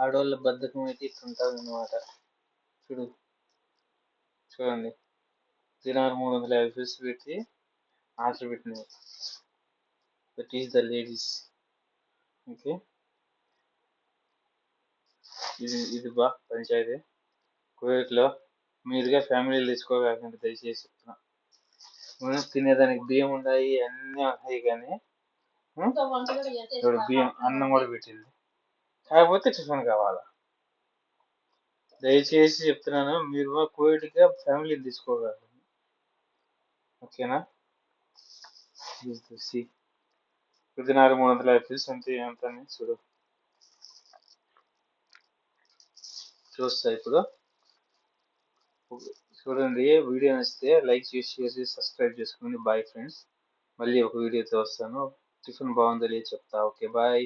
ఆడవాళ్ళ బద్ధకం అయితే ఇట్లుంటుంది అన్నమాట. చూడండి దినాలు 350 ఫీస్ పెట్టి ఆర్డర్ పెట్టినవి. That is the ladies. Okay, ఇది పంచాయతీ. కువైట్లో మీరుగా ఫ్యామిలీలు తెచ్చుకోవాలంటే దయచేసి చెప్తున్నా. తినేదానికి బియ్యం ఉన్నాయి, అన్నీ ఉన్నాయి, కానీ ఇప్పుడు బియ్యం అన్నం కూడా పెట్టింది, కాకపోతే టిఫిన్ కావాలా. దయచేసి చెప్తున్నాను, మీరు కువైట్గా ఫ్యామిలీ తీసుకోగలరు. ఓకేనా? ఇది 350 ఫీస్ ఎంత చూడు. చూస్తా ఇప్పుడు. చూడండి, వీడియో నచ్చితే లైక్ చేసి షేర్ చేసి సబ్స్క్రైబ్ చేసుకోండి. బాయ్ ఫ్రెండ్స్, మళ్ళీ ఒక వీడియోతో వస్తాను. టిఫిన్ బాగుందో లేదో చెప్తా. Okay, bye.